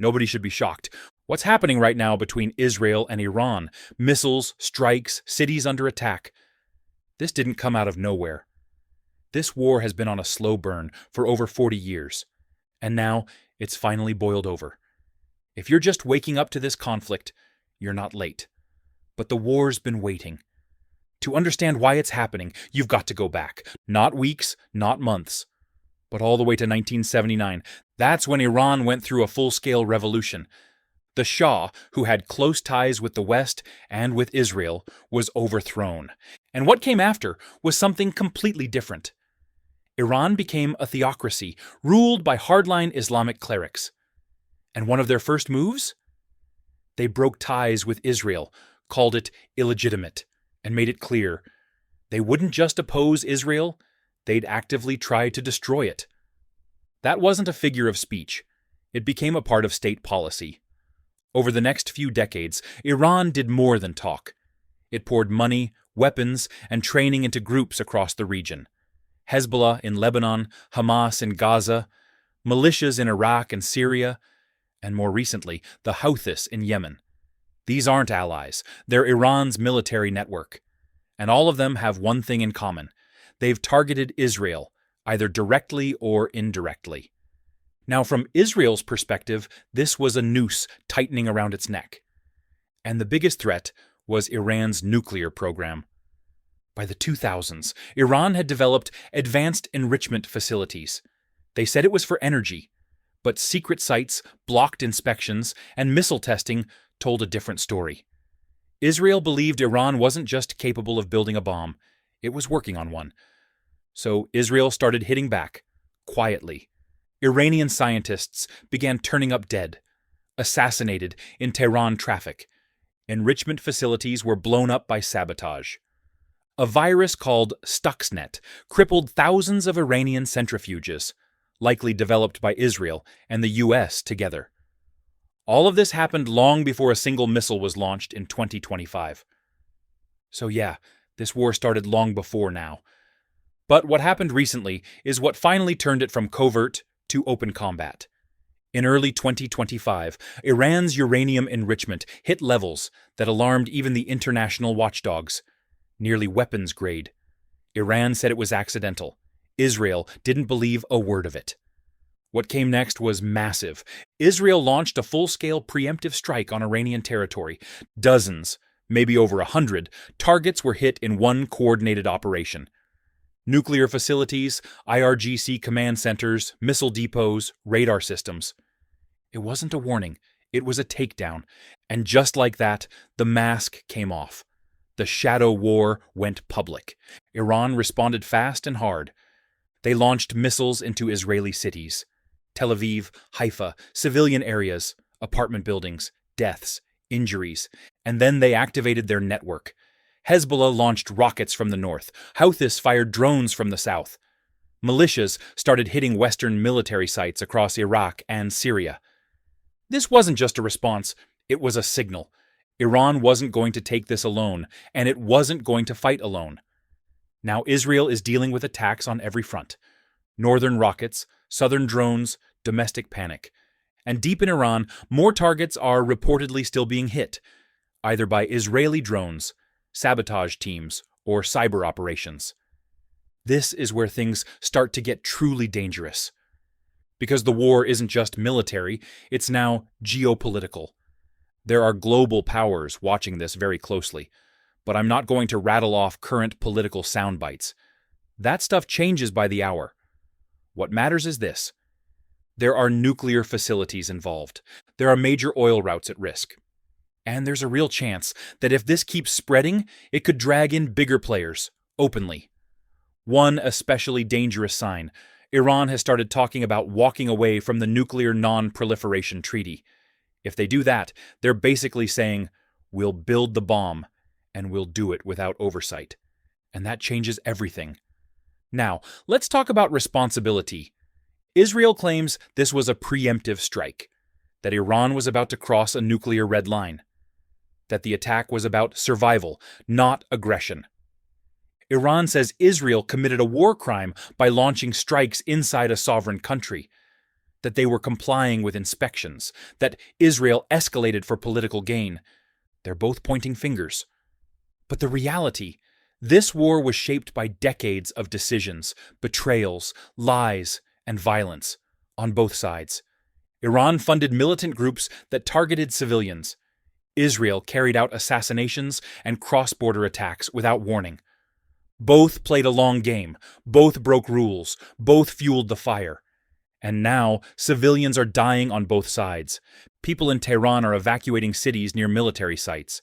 Nobody should be shocked. What's happening right now between Israel and Iran? Missiles, strikes, cities under attack. This didn't come out of nowhere. This war has been on a slow burn for over 40 years, and now it's finally boiled over. If you're just waking up to this conflict, you're not late. But the war's been waiting. To understand why it's happening, you've got to go back. Not weeks, not months, but all the way to 1979. That's when Iran went through a full-scale revolution. The Shah, who had close ties with the West and with Israel, was overthrown. And what came after was something completely different. Iran became a theocracy, ruled by hardline Islamic clerics. And one of their first moves? They broke ties with Israel, called it illegitimate, and made it clear they wouldn't just oppose Israel, they'd actively try to destroy it. That wasn't a figure of speech. It became a part of state policy. Over the next few decades, Iran did more than talk. It poured money, weapons, and training into groups across the region. Hezbollah in Lebanon, Hamas in Gaza, militias in Iraq and Syria, and more recently, the Houthis in Yemen. These aren't allies. They're Iran's military network. And all of them have one thing in common. They've targeted Israel, either directly or indirectly. Now, from Israel's perspective, this was a noose tightening around its neck. And the biggest threat was Iran's nuclear program. By the 2000s, Iran had developed advanced enrichment facilities. They said it was for energy, but secret sites, blocked inspections, and missile testing told a different story. Israel believed Iran wasn't just capable of building a bomb, it was working on one. So Israel started hitting back, quietly. Iranian scientists began turning up dead, assassinated in Tehran traffic. Enrichment facilities were blown up by sabotage. A virus called Stuxnet crippled thousands of Iranian centrifuges, likely developed by Israel and the US together. All of this happened long before a single missile was launched in 2025. So yeah, this war started long before now. But what happened recently is what finally turned it from covert to open combat. In early 2025, Iran's uranium enrichment hit levels that alarmed even the international watchdogs, nearly weapons grade. Iran said it was accidental. Israel didn't believe a word of it. What came next was massive. Israel launched a full-scale preemptive strike on Iranian territory. Dozens, maybe over 100, targets were hit in one coordinated operation. Nuclear facilities, IRGC command centers, missile depots, radar systems. It wasn't a warning, it was a takedown. And just like that, the mask came off. The shadow war went public. Iran responded fast and hard. They launched missiles into Israeli cities. Tel Aviv, Haifa, civilian areas, apartment buildings, deaths, injuries. And then they activated their network. Hezbollah launched rockets from the north. Houthis fired drones from the south. Militias started hitting Western military sites across Iraq and Syria. This wasn't just a response, it was a signal. Iran wasn't going to take this alone, and it wasn't going to fight alone. Now Israel is dealing with attacks on every front. Northern rockets, southern drones, domestic panic. And deep in Iran, more targets are reportedly still being hit, either by Israeli drones, sabotage teams, or cyber operations. This is where things start to get truly dangerous. Because the war isn't just military, it's now geopolitical. There are global powers watching this very closely, but I'm not going to rattle off current political sound bites. That stuff changes by the hour. What matters is this. There are nuclear facilities involved. There are major oil routes at risk. And there's a real chance that if this keeps spreading, it could drag in bigger players, openly. One especially dangerous sign: Iran has started talking about walking away from the Nuclear Non-Proliferation Treaty. If they do that, they're basically saying, we'll build the bomb, and we'll do it without oversight. And that changes everything. Now, let's talk about responsibility. Israel claims this was a preemptive strike, that Iran was about to cross a nuclear red line, that the attack was about survival, not aggression. Iran says Israel committed a war crime by launching strikes inside a sovereign country. that they were complying with inspections, that Israel escalated for political gain. They're both pointing fingers. But the reality, this war was shaped by decades of decisions, betrayals, lies, and violence on both sides. Iran funded militant groups that targeted civilians. Israel carried out assassinations and cross-border attacks without warning. Both played a long game, both broke rules, both fueled the fire. And now, civilians are dying on both sides. People in Tehran are evacuating cities near military sites.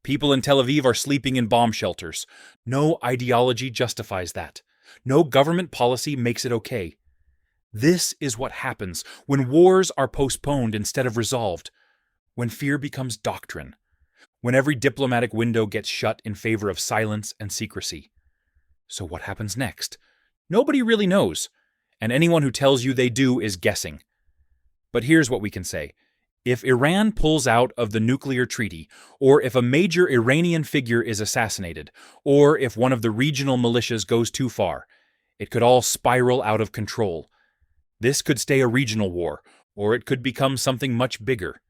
People in Tel Aviv are sleeping in bomb shelters. No ideology justifies that. No government policy makes it okay. This is what happens when wars are postponed instead of resolved, when fear becomes doctrine, when every diplomatic window gets shut in favor of silence and secrecy. So what happens next? Nobody really knows, and anyone who tells you they do is guessing. But here's what we can say. If Iran pulls out of the nuclear treaty, or if a major Iranian figure is assassinated, or if one of the regional militias goes too far, it could all spiral out of control. This could stay a regional war, or it could become something much bigger.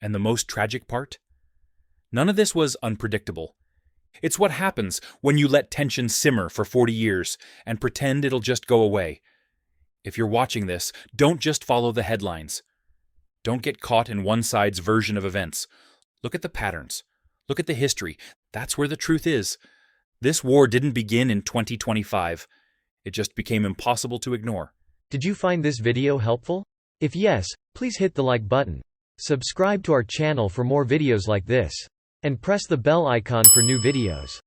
And the most tragic part? None of this was unpredictable. It's what happens when you let tension simmer for 40 years and pretend it'll just go away. If you're watching this, don't just follow the headlines. Don't get caught in one side's version of events. Look at the patterns. Look at the history. That's where the truth is. This war didn't begin in 2025. It just became impossible to ignore. Did you find this video helpful? If yes, please hit the like button. Subscribe to our channel for more videos like this. And press the bell icon for new videos.